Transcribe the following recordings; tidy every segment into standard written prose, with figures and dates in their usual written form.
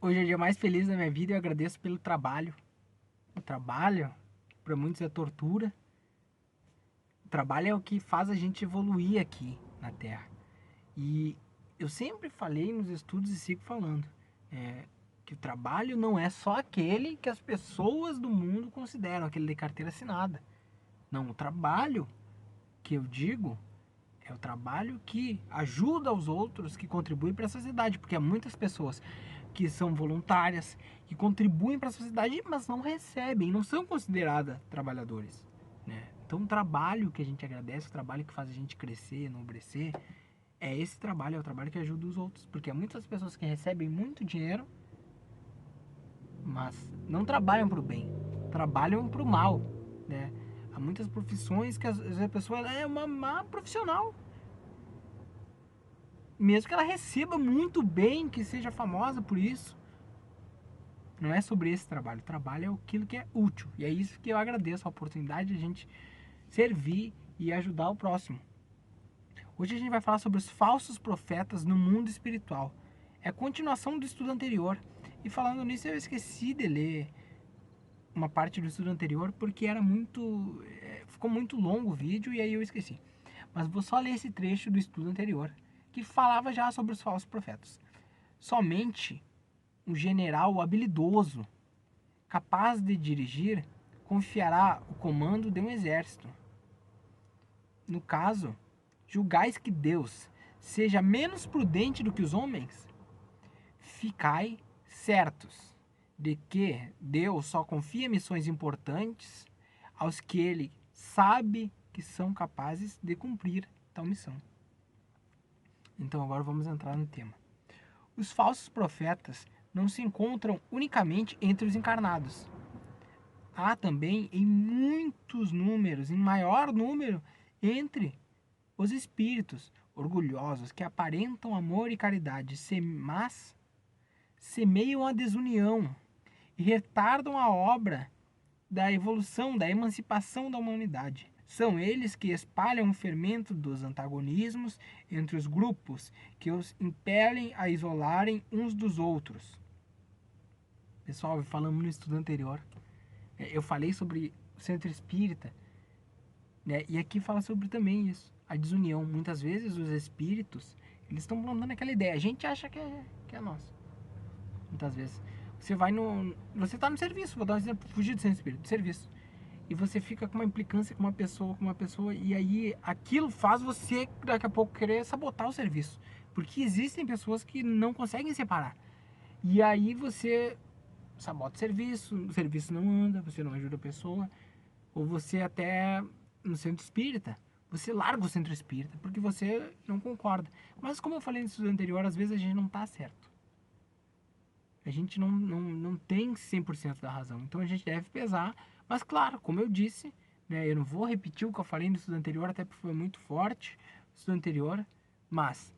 Hoje é o dia mais feliz da minha vida e eu agradeço pelo trabalho. O trabalho, para muitos, é tortura. O trabalho é o que faz a gente evoluir aqui na Terra. E eu sempre falei nos estudos e sigo falando que o trabalho não é só aquele que as pessoas do mundo consideram, aquele de carteira assinada. Não, o trabalho que eu digo é o trabalho que ajuda os outros, que contribui para a sociedade, porque há muitas pessoas que são voluntárias, que contribuem para a sociedade, mas não recebem, não são consideradas trabalhadores. Né? Então, o trabalho que a gente agradece, o trabalho que faz a gente crescer, enobrecer, é esse trabalho, é o trabalho que ajuda os outros. Porque há muitas pessoas que recebem muito dinheiro, mas não trabalham para o bem, trabalham para o mal. Né? Há muitas profissões que a pessoa é uma má profissional, mesmo que ela receba muito bem, que seja famosa por isso. Não é sobre esse trabalho. O trabalho é aquilo que é útil. E é isso que eu agradeço a oportunidade de a gente servir e ajudar o próximo. Hoje a gente vai falar sobre os falsos profetas no mundo espiritual. É a continuação do estudo anterior. E falando nisso, eu esqueci de ler uma parte do estudo anterior porque era muito. Ficou muito longo o vídeo e aí eu esqueci. Mas vou só ler esse trecho do estudo anterior que falava já sobre os falsos profetas. Somente um general habilidoso, capaz de dirigir, confiará o comando de um exército. No caso, julgais que Deus seja menos prudente do que os homens? Ficai certos de que Deus só confia missões importantes aos que ele sabe que são capazes de cumprir tal missão. Então agora vamos entrar no tema. Os falsos profetas não se encontram unicamente entre os encarnados. Há também em muitos números, em maior número, entre os espíritos orgulhosos que aparentam amor e caridade, mas semeiam a desunião e retardam a obra da evolução, da emancipação da humanidade. São eles que espalham o fermento dos antagonismos entre os grupos, que os impelem a isolarem uns dos outros. Pessoal, falamos no estudo anterior, eu falei sobre o centro espírita, né? E aqui fala sobre também isso, a desunião. Muitas vezes os espíritos, eles estão plantando aquela ideia. A gente acha que é nosso. Muitas vezes. Você vai no. Você tá no serviço, vou dar um exemplo, fugir do centro espírita, do serviço. E você fica com uma implicância com uma pessoa, e aí aquilo faz você daqui a pouco querer sabotar o serviço. Porque existem pessoas que não conseguem separar. E aí você sabota o serviço não anda, você não ajuda a pessoa, ou você até no centro espírita, você larga o centro espírita porque você não concorda. Mas como eu falei no estudo anterior, às vezes a gente não está certo. A gente não tem 100% da razão. Então a gente deve pesar. Mas claro, como eu disse, né, eu não vou repetir o que eu falei no estudo anterior, até porque foi muito forte o estudo anterior. Mas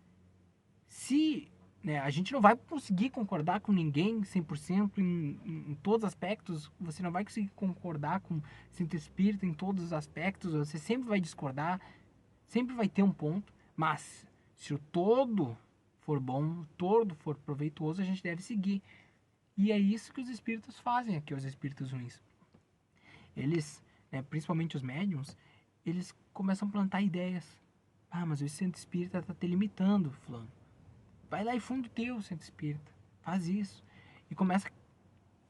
se né, a gente não vai conseguir concordar com ninguém 100% em todos os aspectos, você não vai conseguir concordar com o centro espírita em todos os aspectos, você sempre vai discordar, sempre vai ter um ponto, mas se o todo for bom, o todo for proveitoso, a gente deve seguir. E é isso que os espíritos fazem aqui, os espíritos ruins. Eles, né, principalmente os médiums, eles começam a plantar ideias. Ah, mas o centro espírita está te limitando, fulano. Vai lá e funda o teu centro espírita. Faz isso. E começa a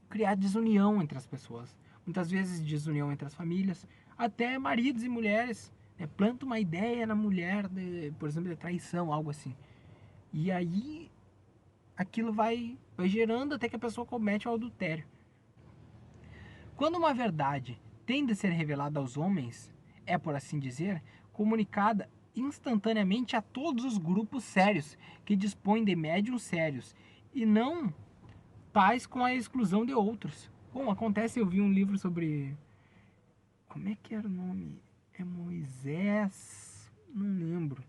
criar desunião entre as pessoas. Muitas vezes desunião entre as famílias. Até maridos e mulheres. Né? Planta uma ideia na mulher, por exemplo, de traição, algo assim. E aí aquilo vai gerando até que a pessoa comete o adultério. Quando uma verdade tem de ser revelada aos homens, é, por assim dizer, comunicada instantaneamente a todos os grupos sérios que dispõem de médiums sérios e não tais com a exclusão de outros. Bom, acontece, eu vi um livro sobre. Como é que era o nome? É Moisés? Não lembro.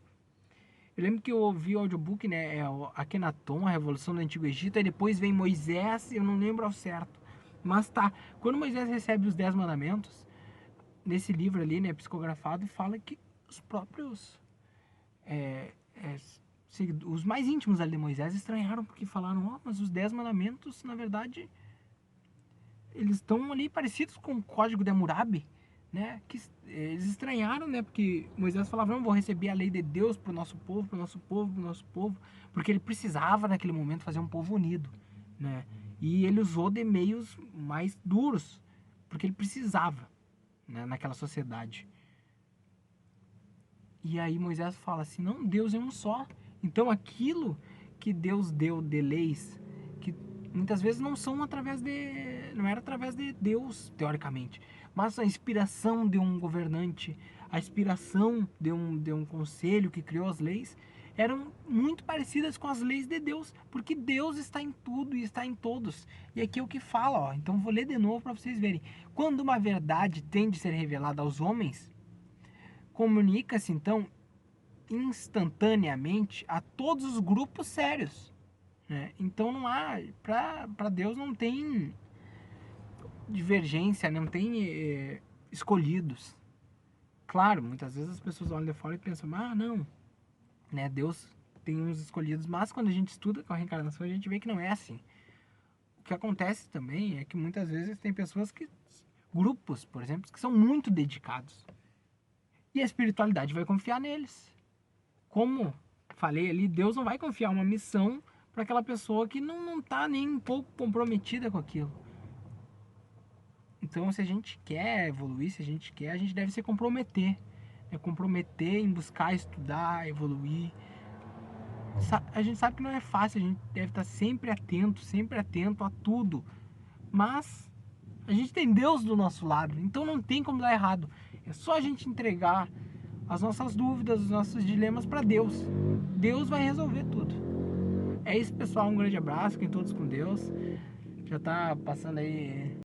Eu lembro que eu ouvi o audiobook, né? É Akhenaton, a Revolução do Antigo Egito, e depois vem Moisés, eu não lembro ao certo. Mas tá, quando Moisés recebe os 10 mandamentos, nesse livro ali, né, psicografado, fala que os próprios é, os mais íntimos ali de Moisés estranharam porque falaram, mas os 10 mandamentos, na verdade, eles estão ali parecidos com o código de Hammurabi, né? Que eles estranharam, né? Porque Moisés falava, não, vou receber a lei de Deus pro nosso povo, pro nosso povo, pro nosso povo, porque ele precisava naquele momento fazer um povo unido, né? E ele usou de meios mais duros, porque ele precisava, né? Naquela sociedade. E aí Moisés fala assim, não, Deus é um só. Então aquilo que Deus deu de leis, que muitas vezes não era através de Deus, teoricamente, mas a inspiração de um governante, a inspiração de um conselho que criou as leis, eram muito parecidas com as leis de Deus, porque Deus está em tudo e está em todos. E aqui é o que fala, ó. Então vou ler de novo para vocês verem. Quando uma verdade tem de ser revelada aos homens, comunica-se então instantaneamente a todos os grupos sérios, né? Então não há, para Deus não tem divergência, não tem escolhidos. Claro, muitas vezes as pessoas olham de fora e pensam, não, né? Deus tem uns escolhidos, mas quando a gente estuda com a reencarnação a gente vê que não é assim. O que acontece também é que muitas vezes tem pessoas grupos, por exemplo, que são muito dedicados. E a espiritualidade vai confiar neles. Como falei ali, Deus não vai confiar uma missão para aquela pessoa que não está nem um pouco comprometida com aquilo. Então, se a gente quer evoluir, se a gente quer, a gente deve se comprometer. Comprometer em buscar estudar, evoluir. A gente sabe que não é fácil, a gente deve estar sempre atento a tudo. Mas a gente tem Deus do nosso lado, então não tem como dar errado. É só a gente entregar as nossas dúvidas, os nossos dilemas para Deus. Deus vai resolver tudo. É isso, pessoal. Um grande abraço. Fiquem todos com Deus. Já tá passando aí